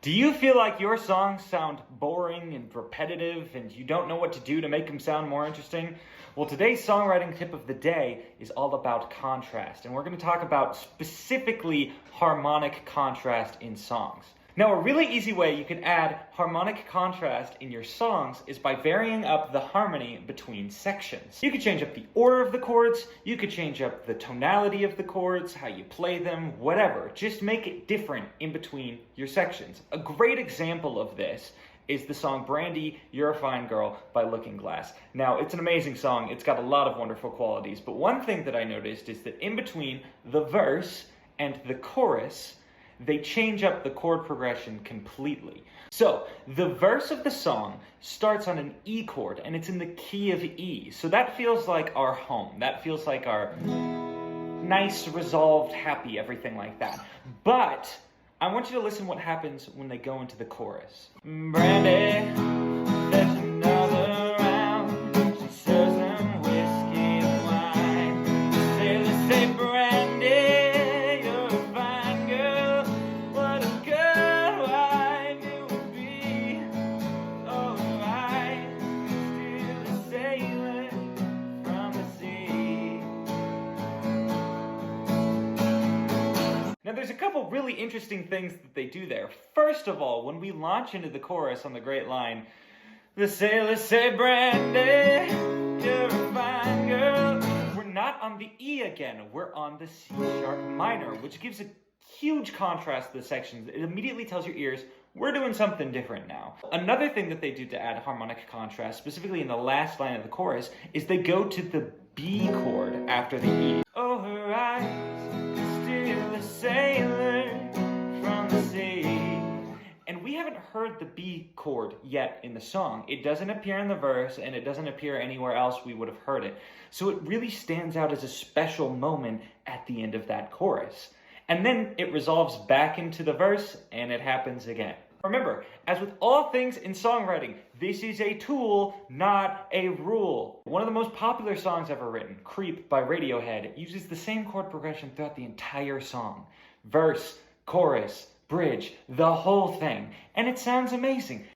Do you feel like your songs sound boring and repetitive and you don't know what to do to make them sound more interesting? Well, today's songwriting tip of the day is all about contrast, and we're going to talk about specifically harmonic contrast in songs. Now, a really easy way you can add harmonic contrast in your songs is by varying up the harmony between sections. You could change up the order of the chords, you could change up the tonality of the chords, how you play them, whatever. Just make it different in between your sections. A great example of this is the song Brandy, You're a Fine Girl by Looking Glass. Now, it's an amazing song. It's got a lot of wonderful qualities, but one thing that I noticed is that in between the verse and the chorus, they change up the chord progression completely. So the verse of the song starts on an E chord and it's in the key of E. So that feels like our home. That feels like our nice, resolved, happy, everything like that. But I want you to listen what happens when they go into the chorus. Brandy, there's another round. She serves them whiskey and wine. Sailors say, Brandy, now, there's a couple really interesting things that they do there. First of all, when we launch into the chorus on the great line, the sailors say, Brandy, you're a fine girl. We're not on the E again, we're on the C sharp minor, which gives a huge contrast to the sections. It immediately tells your ears, we're doing something different now. Another thing that they do to add harmonic contrast, specifically in the last line of the chorus, is they go to the B chord after the E. Oh, her eyes, still a sailor from the sea. And we haven't heard the B chord yet in the song. It doesn't appear in the verse, and it doesn't appear anywhere else we would have heard it. So it really stands out as a special moment at the end of that chorus. And then it resolves back into the verse, and it happens again. Remember, as with all things in songwriting, this is a tool, not a rule. One of the most popular songs ever written, Creep by Radiohead, uses the same chord progression throughout the entire song. Verse, chorus, bridge, the whole thing. And it sounds amazing.